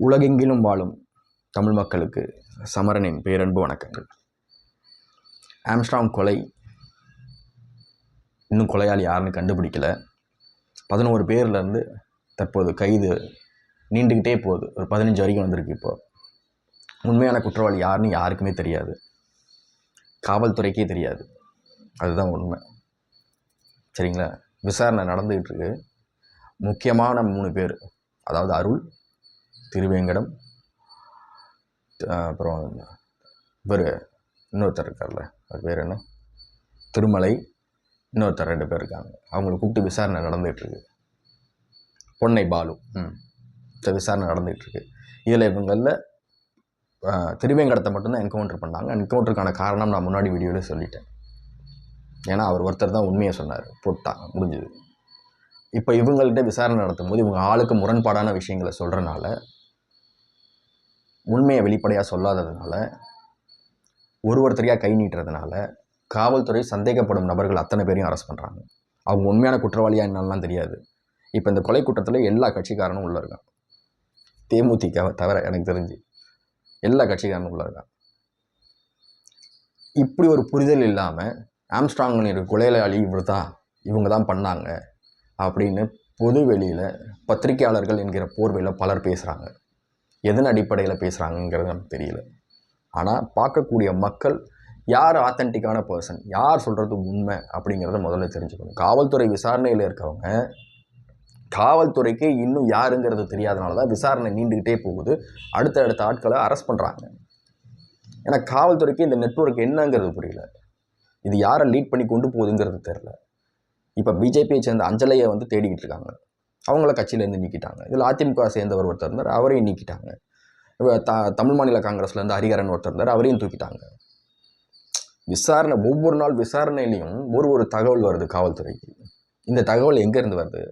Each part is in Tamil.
உலகெங்கிலும் வாழும் தமிழ் மக்களுக்கு சமரனின் பேரன்பு வணக்கங்கள். ஆம்ஸ்ட்ராங் கொலை இன்னும் கொலையாளி யாருன்னு கண்டுபிடிக்கல. 11 பேர்லேருந்து தற்போது கைது நீண்டுக்கிட்டே போகுது. ஒரு 15 வரைக்கும் வந்திருக்கு. இப்போ உண்மையான குற்றவாளி யாருன்னு யாருக்குமே தெரியாது, காவல்துறைக்கே தெரியாது. அதுதான் உண்மை. சரிங்களா? விசாரணை நடந்துக்கிட்டு இருக்கு. முக்கியமான 3 பேர், அதாவது அருள், திருவேங்கடம், அப்புறம் இவர் இன்னொருத்தர் இருக்கார்ல, அது பேர் என்ன, திருமலை, இன்னொருத்தர் 2 பேர் இருக்காங்க. அவங்களை கூப்பிட்டு விசாரணை நடந்துகிட்ருக்கு. பொன்னை பாலு விசாரணை நடந்துகிட்ருக்கு. இதில் இவங்களில் திருவேங்கடத்தை மட்டும்தான் என்கவுண்டர் பண்ணாங்க. என்கவுண்டருக்கான காரணம் நான் முன்னாடி வீடியோவில் சொல்லிட்டேன். ஏன்னா அவர் ஒருத்தர் தான் உண்மையை சொன்னார், போட்டாங்க, முடிஞ்சுது. இப்போ இவங்கள்ட்ட விசாரணை நடத்தும் போது இவங்க ஆளுக்கு முரண்பாடான விஷயங்களை சொல்கிறனால, உண்மையை வெளிப்படையாக சொல்லாததுனால, ஒருத்தரையாக கை நீட்டுறதுனால காவல்துறை சந்தேகப்படும் நபர்கள் அத்தனை பேரையும் அரெஸ்ட் பண்ணுறாங்க. அவங்க உண்மையான குற்றவாளியாக என்னெல்லாம் தெரியாது. இப்போ இந்த கொலை கூட்டத்தில் எல்லா கட்சிக்காரனும் உள்ளே இருக்கான். தேமுதிக தவிர எனக்கு தெரிஞ்சு எல்லா கட்சிக்காரனும் உள்ளே இருக்கான். இப்படி ஒரு புரிதல் இல்லாமல் ஆம்ஸ்ட்ராங் கொலையாளி இவங்க தான் பண்ணாங்க அப்படின்னு பொது வெளியில் பத்திரிகையாளர்கள் என்கிற போர்வையில் பலர் பேசுகிறாங்க. எதன் அடிப்படையில் பேசுகிறாங்கங்கிறது நமக்கு தெரியல. ஆனால் பார்க்கக்கூடிய மக்கள் யார் ஆத்தென்டிக்கான பர்சன், யார் சொல்கிறது உண்மை அப்படிங்கிறத முதல்ல தெரிஞ்சுக்கணும். காவல்துறை விசாரணையில் இருக்கவங்க காவல்துறைக்கு இன்னும் யாருங்கிறது தெரியாதனால தான் விசாரணை நீண்டுக்கிட்டே போகுது. அடுத்தடுத்த ஆட்களை அரெஸ்ட் பண்ணுறாங்க. ஏன்னா காவல்துறைக்கு இந்த நெட்வொர்க் என்னங்கிறது புரியல. இது யாரை லீட் பண்ணி கொண்டு போகுதுங்கிறது தெரில. இப்போ பிஜேபியை சேர்ந்த அஞ்சலையை தேடிக்கிட்டு இருக்காங்க. அவங்கள கட்சியிலேருந்து நீக்கிட்டாங்க. இதில் அதிமுக சேர்ந்தவர் ஒருத்தர் இருந்தார், அவரையும் நீக்கிட்டாங்க. தமிழ் மாநில காங்கிரஸ்லேருந்து ஹரிகரன் ஒருத்தர் இருந்தார், அவரையும் தூக்கிட்டாங்க. விசாரணை ஒவ்வொரு நாள் விசாரணையிலையும் ஒரு தகவல் வருது காவல்துறைக்கு. இந்த தகவல் எங்கேருந்து வருது?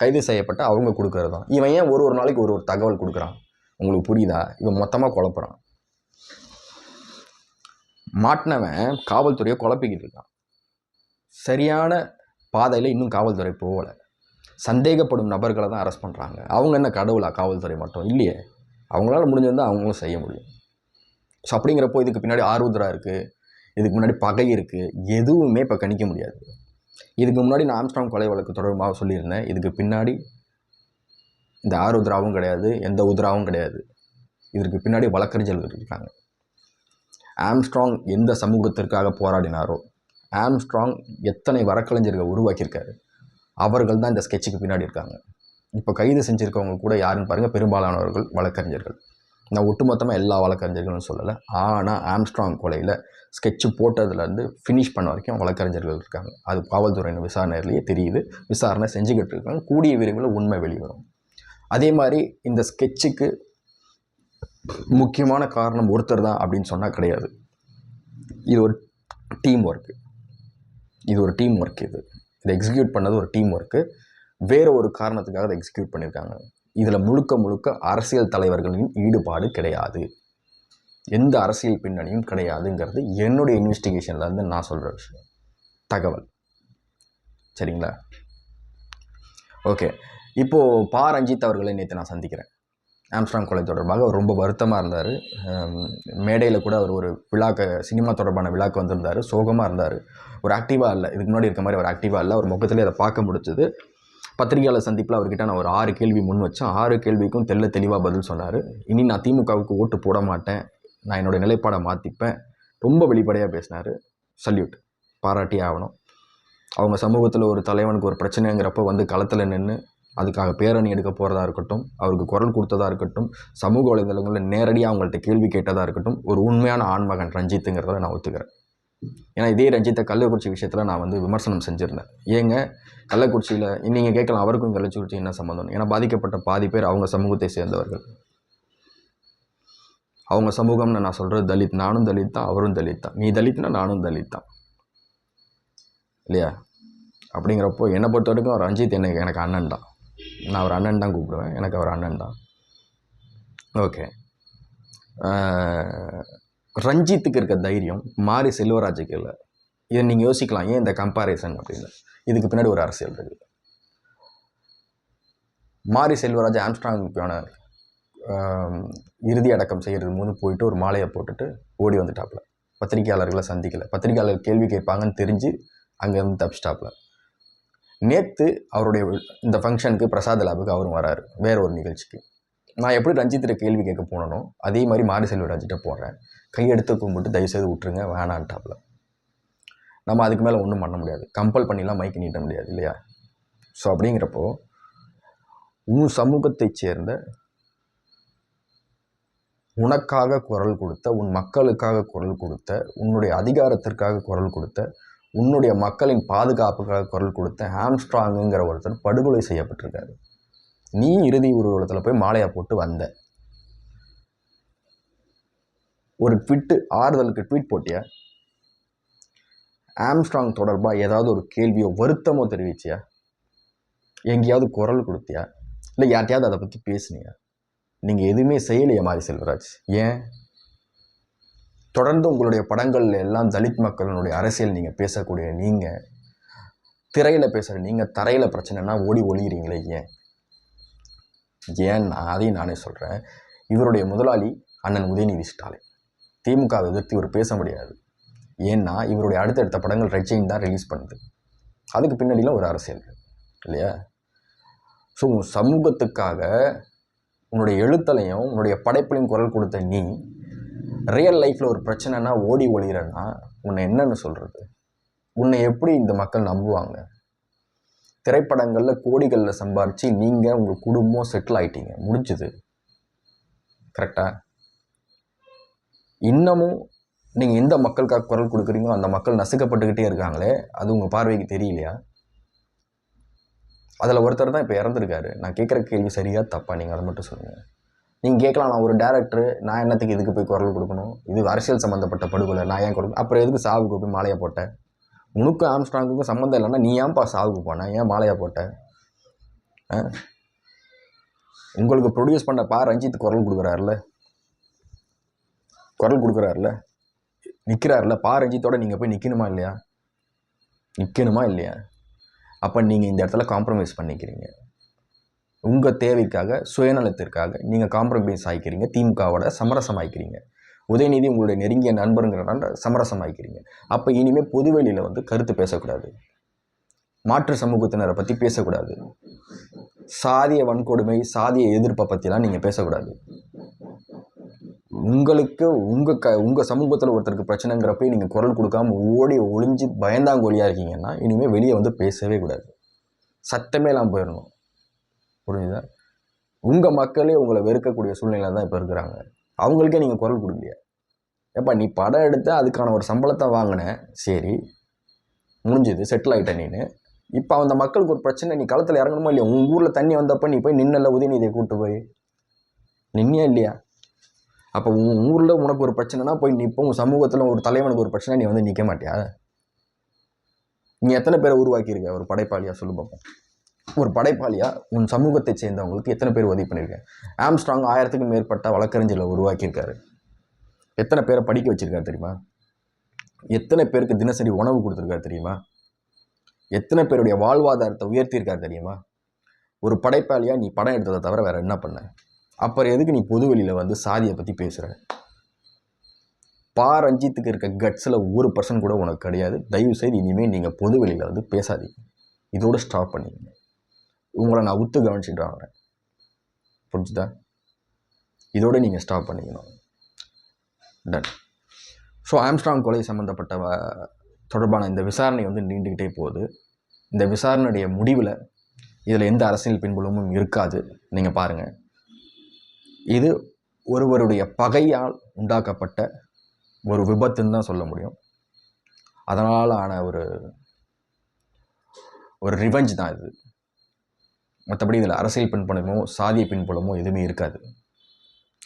கைது செய்யப்பட்ட அவங்க கொடுக்கறது தான். இவன் ஏன் ஒரு நாளைக்கு ஒரு தகவல் கொடுக்குறான்? உங்களுக்கு புரியுதா? இவன் மொத்தமாக குழப்புறான். மாட்டினவன் காவல்துறையை குழப்பிக்கிட்டு இருக்கான். சரியான பாதையில் இன்னும் காவல்துறை போகலை. சந்தேகப்படும் நபர்களை தான் அரெஸ்ட் பண்ணுறாங்க. அவங்க என்ன கடவுளா? காவல்துறை மட்டும் இல்லையே. அவங்களால முடிஞ்சிருந்தால் அவங்களும் செய்ய முடியும். ஸோ அப்படிங்கிறப்போ இதுக்கு பின்னாடி ஆருத்ரா இருக்குது, இதுக்கு முன்னாடி பகை இருக்குது, எதுவுமே இப்போ கணிக்க முடியாது. இதுக்கு முன்னாடி நான் ஆம்ஸ்ட்ராங் கொலை வழக்கு தொடர்பாக சொல்லியிருந்தேன். இதுக்கு பின்னாடி இந்த ஆருத்ராவும் கிடையாது, எந்த உத்ராவும் கிடையாது. இதற்கு பின்னாடி வழக்கறிஞர்கள் இருக்காங்க. ஆம்ஸ்ட்ராங் எந்த சமூகத்திற்காக போராடினாரோ, ஆம்ஸ்ட்ராங் எத்தனை வழக்கறிஞர்கள் உருவாக்கியிருக்காரு, அவர்கள் தான் இந்த ஸ்கெட்சுக்கு பின்னாடி இருக்காங்க. இப்போ கைது செஞ்சுருக்கவங்க கூட யாருன்னு பாருங்கள், பெரும்பாலானவர்கள் வழக்கறிஞர்கள். நான் ஒட்டுமொத்தமாக எல்லா வழக்கறிஞர்களும் சொல்லலை. ஆனால் ஆம்ஸ்ட்ராங் கொலையில் ஸ்கெட்சு போட்டதுலேருந்து ஃபினிஷ் பண்ண வரைக்கும் வழக்கறிஞர்கள் இருக்காங்க. அது காவல்துறையின் விசாரணையிலேயே தெரியுது. விசாரணை செஞ்சுக்கிட்டு இருக்காங்க. கூடிய விரைவில் உண்மை வெளிவரும். அதே மாதிரி இந்த ஸ்கெட்சுக்கு முக்கியமான காரணம் ஒருத்தர் தான் அப்படின்னு சொன்னால் கிடையாது. இது ஒரு டீம் ஒர்க்கு. இதை எக்ஸிக்யூட் பண்ணது ஒரு டீம் ஒர்க்கு. வேறு ஒரு காரணத்துக்காக அதை எக்ஸிக்யூட் பண்ணியிருக்காங்க. இதில் முழுக்க அரசியல் தலைவர்களின் ஈடுபாடு கிடையாது. எந்த அரசியல் பின்னணியும் கிடையாதுங்கிறது என்னுடைய இன்வெஸ்டிகேஷன்லேருந்து நான் சொல்கிற விஷயம், தகவல். சரிங்களா? ஓகே. இப்போது ரஞ்சித் அவர்களை நேற்று நான் சந்திக்கிறேன். ஆம்ஸ்ட்ராங் கொலை தொடர்பாக அவர் ரொம்ப வருத்தமாக இருந்தார். மேடையில் கூட அவர் ஒரு சினிமா தொடர்பான விழாக்கு வந்திருந்தார். சோகமாக இருந்தார். ஒரு ஆக்டிவாக இல்லை. இதுக்கு முன்னாடி இருக்க மாதிரி ஒரு ஆக்டிவாக இல்லை. அவர் முகத்திலே அதை பார்க்க முடிச்சது. பத்திரிகையாளர் சந்திப்பில் அவர்கிட்ட நான் ஒரு 6 கேள்வி முன் வச்சேன். 6 கேள்விக்கும் தெளிவாக பதில் சொன்னார். இனி நான் திமுகவுக்கு ஓட்டு போட மாட்டேன், நான் என்னோடய நிலைப்பாடை மாற்றிப்பேன், ரொம்ப வெளிப்படையாக பேசினார். சல்யூட், பாராட்டி ஆகணும். அவங்க சமூகத்தில் ஒரு தலைவனுக்கு ஒரு பிரச்சனைங்கிறப்ப களத்தில் நின்று அதுக்காக பேரணி எடுக்க போகிறதா இருக்கட்டும், அவருக்கு குரல் கொடுத்ததாக இருக்கட்டும், சமூக வலைதளங்களில் நேரடியாக அவங்கள்ட்ட கேள்வி கேட்டதாக இருக்கட்டும், ஒரு உண்மையான ஆண்மகன் ரஞ்சித்துங்கிறத நான் ஒத்துக்கிறேன். ஏன்னா இதே ரஞ்சித்தை கள்ளக்குறிச்சி விஷயத்தில் நான் விமர்சனம் செஞ்சுருந்தேன். ஏங்க கள்ளக்குறிச்சியில் நீங்கள் கேட்கலாம், அவருக்கும் கள்ளக்குறிச்சி என்ன சம்மந்தம்? ஏன்னா பாதிக்கப்பட்ட பாதி பேர் அவங்க சமூகத்தை சேர்ந்தவர்கள். அவங்க சமூகம்னு நான் சொல்கிறது தலித். நானும் தலித் தான், அவரும் தலித் தான். நீ தலித்னா நானும் தலித் தான், இல்லையா? அப்படிங்கிறப்போ என்னை பொறுத்த வரைக்கும் ரஞ்சித் எனக்கு அண்ணன் தான். நான் அவர் அண்ணன் தான் கூப்பிடுவேன். எனக்கு அவர் அண்ணன் தான். ஓகே. ரஞ்சித்துக்கு இருக்க தைரியம் மாரி செல்வராஜுக்கு இல்லை. இதை நீங்கள் யோசிக்கலாம், ஏன் இந்த கம்பேரிசன் அப்படின்னு. இதுக்கு பின்னாடி ஒரு அரசியல் இருக்குது. மாரி செல்வராஜ் ஆம்ஸ்ட்ராங்குக்கான இறுதி அடக்கம் செய்கிறது போது போயிட்டு ஒரு மாலையை போட்டுட்டு ஓடி வந்துட்டாப்புல. பத்திரிகையாளர்களை சந்திக்கலை. பத்திரிகையாளர் கேள்வி கேட்பாங்கன்னு தெரிஞ்சு அங்கேருந்து தப்பிச்சிட்டாப்புல. நேற்று அவருடைய இந்த ஃபங்க்ஷனுக்கு பிரசாத் லேபுக்கு அவரும் வராரு, வேற ஒரு நிகழ்ச்சிக்கு. நான் எப்படி ரஞ்சித்திட்ட கேள்வி கேட்க போனனோ அதே மாதிரி மாரி செல்வராஜிட்ட போடுறேன். கையெடுத்து கும்பிட்டு தயவுசெய்து விட்டுருங்க, வேணான்ட்டாப்புல. நம்ம அதுக்கு மேலே ஒன்றும் பண்ண முடியாது, கம்பல் பண்ணிலாம் மைக்கு நீட்ட முடியாது இல்லையா? ஸோ அப்படிங்கிறப்போ உன் சமூகத்தைச் சேர்ந்த, உனக்காக குரல் கொடுத்த, உன் மக்களுக்காக குரல் கொடுத்த, உன்னுடைய அதிகாரத்திற்காக குரல் கொடுத்த, உன்னுடைய மக்களின் பாதுகாப்புக்காக குரல் கொடுத்த ஆம்ஸ்ட்ராங்குங்கிற ஒருத்தர் படுகொலை செய்யப்பட்டிருக்காரு. நீ இறுதி ஊர்வலத்தில் போய் மாலையை போட்டு வந்த. ஒரு ஆறுதலுக்கு ட்வீட் போட்டியா? ஆம்ஸ்ட்ராங் தொடர்பாக ஏதாவது ஒரு கேள்வியோ வருத்தமோ தெரிவிச்சியா? எங்கேயாவது குரல் கொடுத்தியா? இல்லை யார்ட்டையாவது அதை பற்றி பேசுனியா? நீங்கள் எதுவுமே செய்யலையே மாரி செல்வராஜ். ஏன்? தொடர்ந்து உங்களுடைய படங்கள்ல எல்லாம் தலித் மக்களினுடைய அரசியல் நீங்கள் பேசக்கூடிய நீங்கள், திரையில் பேசுகிற நீங்கள் தரையில் பிரச்சனைனா ஓடி ஒளிகிறீங்களே ஏன்? ஏன்னா அதையும் நானே சொல்கிறேன். இவருடைய முதலாளி அண்ணன் உதயநிதி ஸ்டாலின். திமுகவை எதிர்த்து இவர் பேச முடியாது. ஏன்னா இவருடைய அடுத்தடுத்த படங்கள் ரெட் ஜெயின் தான் ரிலீஸ் பண்ணுது. அதுக்கு பின்னாடிலாம் ஒரு அரசியல் இல்லையா? ஸோ சமூகத்துக்காக உன்னுடைய எழுத்தலையும் உன்னுடைய படைப்புலையும் குரல் கொடுத்த நீ ரியல் லைஃப்பில் ஒரு பிரச்சனைனா ஓடி ஒளிகிறன்னா உன்னை என்னன்னு சொல்கிறது? உன்னை எப்படி இந்த மக்கள் நம்புவாங்க? திரைப்படங்களில் கோடிகளில் சம்பாரித்து நீங்கள் உங்கள் குடும்பம் செட்டில் ஆகிட்டீங்க, முடிஞ்சுது. கரெக்டாக? இன்னமும் நீங்கள் எந்த மக்களுக்காக குரல் கொடுக்குறீங்களோ அந்த மக்கள் நசுக்கப்பட்டுக்கிட்டே இருக்காங்களே, அது உங்கள் பார்வைக்கு தெரியலையா? அதில் ஒருத்தர் தான் இப்போ இறந்துருக்காரு. நான் கேட்குற கேள்வி சரியா தப்பா? நீங்கள் அதை மட்டும் சொல்லுங்கள். நீங்கள் கேட்கலாம், நான் ஒரு டேரக்டர், நான் என்னத்துக்கு இதுக்கு போய் குரல் கொடுக்கணும்? இது அரசியல் சம்மந்தப்பட்ட படுகொலை, நான் ஏன் குரல்? அப்புறம் எதுக்கு சாவுக்கு போய் மாலையை போட்டேன்? உனக்கும் ஆம்ஸ்ட்ராங்குக்கும் சம்மந்தம் இல்லைன்னா நீ ஏன்ப்பா சாவுக்கு போனேன்? ஏன் மாலையா போட்ட? உங்களுக்கு ப்ரொடியூஸ் பண்ண ரஞ்சித் குரல் கொடுக்குறாருல, நிற்கிறாருல, ரஞ்சித்தோட நீங்கள் போய் நிற்கணுமா இல்லையா? அப்போ நீங்கள் இந்த இடத்துல காம்ப்ரமைஸ் பண்ணிக்கிறீங்க. உங்கள் தேவைக்காக, சுயநலத்திற்காக நீங்கள் காம்ப்ரமைஸ் ஆகிக்கிறீங்க. திமுகவோட சமரசம் ஆகிக்கிறீங்க. உதயநிதி உங்களுடைய நெருங்கிய நண்பருங்கிறனால சமரசம் ஆகிக்கிறீங்க. அப்போ இனிமேல் பொதுவெளியில் கருத்து பேசக்கூடாது, மாற்று சமூகத்தினரை பற்றி பேசக்கூடாது, சாதிய வன்கொடுமை, சாதிய எதிர்ப்பை பற்றிலாம் நீங்கள் பேசக்கூடாது. உங்களுக்கு உங்கள் சமூகத்தில் ஒருத்தருக்கு பிரச்சனைங்கிறப்ப நீங்கள் குரல் கொடுக்காம ஓடி ஒளிஞ்சு பயந்தாங்கோலியாக இருக்கீங்கன்னா இனிமேல் வெளியே பேசவே கூடாது. சத்தமே இல்லாமல் போயிடணும். புரிஞ்சுதா? உங்கள் மக்களே உங்களை வெறுக்கக்கூடிய சூழ்நிலை தான் இப்போ இருக்கிறாங்க. அவங்களுக்கே நீங்கள் குரல் கொடுக்கலையா? ஏப்பா நீ படம் எடுத்த அதுக்கான ஒரு சம்பளத்தை வாங்கினேன், சரி முடிஞ்சுது, செட்டில் ஆகிட்டேன் நீನು. இப்போ அந்த மக்களுக்கு ஒரு பிரச்சனை, நீ களத்தில் இறங்கணுமா இல்லையா? உங்கள் ஊரில் தண்ணி வந்தப்போ நீ போய் நின்னல, உதயநிதியை கூப்பிட்டு போய் நின்னியா இல்லையா? அப்போ உன் ஊரில் உனக்கு ஒரு பிரச்சனைனா போய் நிற்போம். உன் சமூகத்தில் ஒரு தலைவனுக்கு ஒரு பிரச்சனை, நீ நிற்க மாட்டியா? நீ எத்தனை பேரை உருவாக்கியிருக்க ஒரு படைப்பாளியாக சொல்லு பார்ப்போம். ஒரு படைப்பாளியாக உன் சமூகத்தை சேர்ந்தவங்களுக்கு எத்தனை பேர் உதவி பண்ணியிருக்கேன்? ஆம்ஸ்ட்ராங் 1000க்கும் மேற்பட்ட வழக்கறிஞர்களை உருவாக்கியிருக்காரு. எத்தனை பேரை படிக்க வச்சுருக்காரு தெரியுமா? எத்தனை பேருக்கு தினசரி உணவு கொடுத்துருக்காரு தெரியுமா? எத்தனை பேருடைய வாழ்வாதாரத்தை உயர்த்தியிருக்காரு தெரியுமா? ஒரு படைப்பாளியாக நீ படம் எடுத்ததை தவிர வேறு என்ன பண்ண? அப்புறம் எதுக்கு நீ பொதுவெளியில் சாதியை பற்றி பேசுகிற? ரஞ்சித்துக்கு இருக்க கட்ஸில் 1% கூட உனக்கு கிடையாது. தயவுசெய்து இனிமேல் நீங்கள் பொதுவெளியில் பேசாதீங்க. இதோடு ஸ்டாப் பண்ணிங்க. உங்களை நான் உத்து கவனிச்சுட்டு வாங்குறேன், புரிஞ்சுதா? இதோடு நீங்கள் ஸ்டாப் பண்ணிக்கணும். டன். ஸோ ஆம்ஸ்ட்ராங் கொலை சம்மந்தப்பட்ட தொடர்பான இந்த விசாரணை நீண்டுக்கிட்டே போகுது. இந்த விசாரணையுடைய முடிவில் இதில் எந்த அரசியல் பின்புலமும் இருக்காது. நீங்கள் பாருங்கள், இது ஒருவருடைய பகையால் உண்டாக்கப்பட்ட ஒரு விபத்துன்னு தான் சொல்ல முடியும். அதனால் ஆன ஒரு ரிவெஞ்ச் தான் இது. மற்றபடி இதில் அரசியல் பின்புலமோ சாதிய பின்புலமோ எதுவுமே இருக்காது.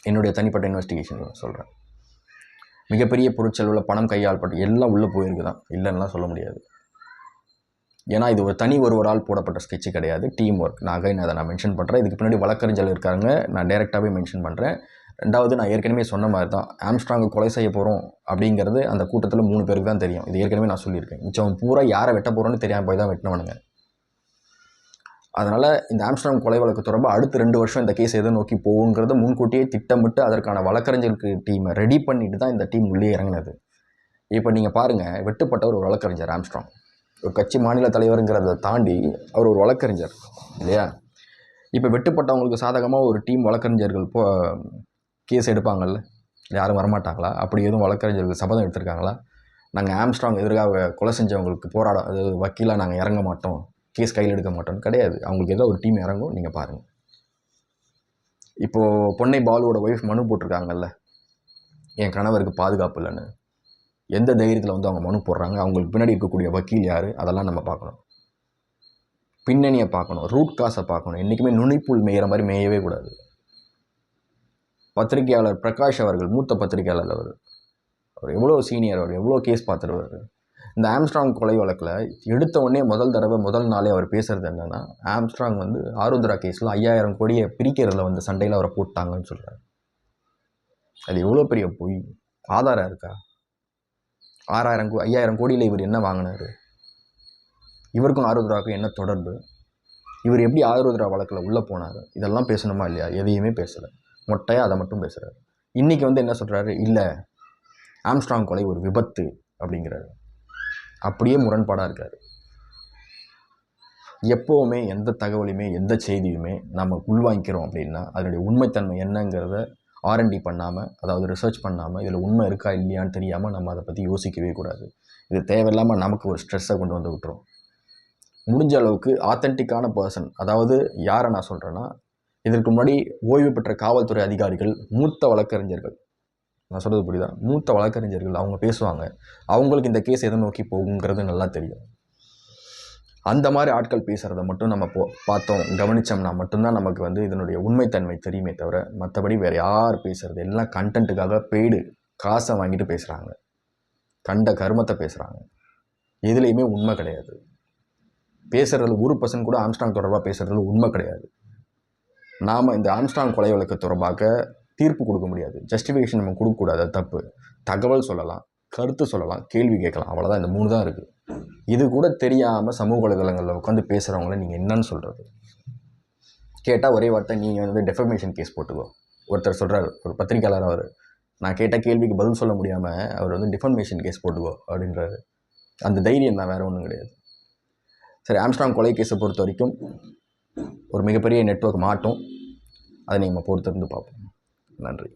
என்னுடைய தனிப்பட்ட இன்வெஸ்டிகேஷன் சொல்கிறேன். மிகப்பெரிய பொருட்செலவில் பணம் கையாளப்பட்டு எல்லாம் உள்ளே போயிருக்கு தான், இல்லைன்னா சொல்ல முடியாது. ஏன்னா இது ஒருவரால் போடப்பட்ட ஸ்கெட்சு கிடையாது, டீம் ஒர்க். நான் அதை மென்ஷன் பண்ணுறேன். இதுக்கு பின்னாடி வழக்கறிஞர்கள் இருக்காங்க, நான் டைரெக்டாகவே மென்ஷன் பண்ணுறேன். ரெண்டாவது, நான் ஏற்கனவே சொன்ன மாதிரி தான், ஆம்ஸ்ட்ராங்கை கொலை செய்ய போகிறோம் அப்படிங்கிறது அந்த கூட்டத்தில் 3 பேருக்கு தான் தெரியும். இது ஏற்கனவே நான் சொல்லியிருக்கேன். மிச்சம் பூரா யாரை வெட்ட போகிறோன்னு தெரியாமல் போய் தான் வெட்டினவனுங்க. அதனால் இந்த ஆம்ஸ்ட்ராங் கொலை வழக்கு தொடர்பாக அடுத்த 2 வருஷம் இந்த கேஸ் எதை நோக்கி போகுங்கிறத முன்கூட்டியே திட்டமிட்டு அதற்கான வழக்கறிஞருக்கு டீமை ரெடி பண்ணிட்டு தான் இந்த டீம் உள்ளே இறங்கினது. இப்போ நீங்கள் பாருங்கள், வெட்டுப்பட்டவர் ஒரு வழக்கறிஞர் ஆம்ஸ்ட்ராங். ஒரு கட்சி மாநில தலைவருங்கிறத தாண்டி அவர் ஒரு வழக்கறிஞர் இல்லையா? இப்போ வெட்டுப்பட்டவங்களுக்கு சாதகமாக ஒரு டீம் வழக்கறிஞர்கள் கேஸ் எடுப்பாங்கள்ல, யாரும் வரமாட்டாங்களா? அப்படி எதுவும் வழக்கறிஞர்கள் சபதம் எடுத்திருக்காங்களா? நாங்கள் ஆம்ஸ்ட்ராங் எதிராக கொலை செஞ்சவங்களுக்கு அது வக்கீலாக நாங்கள் இறங்க மாட்டோம், கேஸ் கையில் எடுக்க மாட்டோம்னு கிடையாது. அவங்களுக்கு ஏதோ ஒரு டீம் இறங்கும், நீங்கள் பாருங்கள். இப்போது பொன்னை பாலுவோட ஒய்ஃப் மனு போட்டிருக்காங்கல்ல, என் கணவருக்கு பாதுகாப்பு இல்லைன்னு. எந்த தைரியத்தில் வந்து அவங்க மனு போடுறாங்க, அவங்களுக்கு பின்னாடி இருக்கக்கூடிய வக்கீல் யார், அதெல்லாம் நம்ம பார்க்கணும். பின்னணியை பார்க்கணும், ரூட் காசை பார்க்கணும். என்றைக்குமே நுனிப்புள் மேயிற மாதிரி மேயவே கூடாது. பத்திரிகையாளர் பிரகாஷ் அவர்கள், மூத்த பத்திரிகையாளர் அவர் எவ்வளோ சீனியர், அவர் எவ்வளோ கேஸ் பார்த்துருவார். இந்த ஆம்ஸ்ட்ராங் கொலை வழக்கில் எடுத்த உடனே முதல் நாளே அவர் பேசுகிறது என்னென்னா, ஆம்ஸ்ட்ராங் வந்து ஆருத்ரா கேஸில் 5000 கோடியை பிரிக்கிறதுல வந்து சண்டையில் அவரை போட்டாங்கன்னு சொல்கிறார். அது எவ்வளோ பெரிய பொய். ஆதாரம் இருக்கா? 5000 கோடியில் இவர் என்ன வாங்கினார்? இவருக்கும் ஆருத்ராவுக்கும் என்ன தொடர்பு? இவர் எப்படி ஆருத்ரா வழக்கில் உள்ளே போனார்? இதெல்லாம் பேசணுமா இல்லையா? எதையுமே பேசலை. மொட்டையாக அதை மட்டும் பேசுகிறார். இன்றைக்கி வந்து என்ன சொல்கிறாரு? இல்லை, ஆம்ஸ்ட்ராங் கொலை ஒரு விபத்து அப்படிங்கிறாரு. அப்படியே முரண்பாடாக இருக்கார். எப்போவுமே எந்த தகவலையுமே எந்த செய்தியுமே நம்ம உள்வாங்கிக்கிறோம் அப்படின்னா அதனுடைய உண்மைத்தன்மை என்னங்கிறத R&D பண்ணாமல், அதாவது ரிசர்ச் பண்ணாமல், இதில் உண்மை இருக்கா இல்லையான்னு தெரியாமல் நம்ம அதை பற்றி யோசிக்கவே கூடாது. இது தேவையில்லாமல் நமக்கு ஒரு ஸ்ட்ரெஸ்ஸை கொண்டு வந்து விட்டுரும். முடிஞ்ச அளவுக்கு ஆத்தென்டிக்கான பர்சன், அதாவது யாரை நான் சொல்கிறேன்னா, இதற்கு முன்னாடி ஓய்வு பெற்ற காவல்துறை அதிகாரிகள், மூத்த வழக்கறிஞர்கள், நான் சொல்கிறது புரியுதா? மூத்த வழக்கறிஞர்கள் அவங்க பேசுவாங்க. அவங்களுக்கு இந்த கேஸ் எதை நோக்கி போகுங்கிறது நல்லா தெரியும். அந்த மாதிரி ஆட்கள் பேசுகிறத மட்டும் நம்ம பார்த்தோம், கவனித்தோம்னா மட்டும்தான் நமக்கு வந்து இதனுடைய உண்மைத்தன்மை தெரியுமே தவிர, மற்றபடி வேறு யார் பேசுகிறது எல்லாம் கண்டென்ட்டுக்காக பெய்டு காசை வாங்கிட்டு பேசுகிறாங்க, கண்ட கருமத்தை பேசுகிறாங்க. எதுலேயுமே உண்மை கிடையாது. பேசுகிறதுல 1% கூட ஆம்ஸ்ட்ராங் தொடர்பாக பேசுகிறதுல உண்மை கிடையாது. நாம் இந்த ஆம்ஸ்ட்ராங் கொலை வழக்கு தொடர்பாக தீர்ப்பு கொடுக்க முடியாது, ஜஸ்டிஃபிகேஷன் நம்ம கொடுக்கக்கூடாது, அது தப்பு. தகவல் சொல்லலாம், கருத்து சொல்லலாம், கேள்வி கேட்கலாம், அவ்வளோதான். இந்த 3 தான் இருக்குது. இது கூட தெரியாமல் சமூக வலைதளங்களில் உட்காந்து பேசுகிறவங்கள நீங்கள் என்னன்னு சொல்கிறது? கேட்டால் ஒரே வார்த்தை, நீங்கள் வந்து டெஃபமேஷன் கேஸ் போட்டுக்கோ. ஒருத்தர் சொல்கிறார், ஒரு பத்திரிக்கையாளர், அவர் நான் கேட்ட கேள்விக்கு பதில் சொல்ல முடியாமல் அவர் வந்து டிஃபமேஷன் கேஸ் போட்டுக்கோ அப்படின்றாரு. அந்த தைரியம் தான், வேறு ஒன்றும் கிடையாது. சரி, ஆம்ஸ்ட்ராங் கொலை கேஸை பொறுத்த வரைக்கும் ஒரு மிகப்பெரிய நெட்வொர்க் மாட்டும். அதை நீங்கள் பொறுத்திருந்து பார்ப்போம். நன்றி.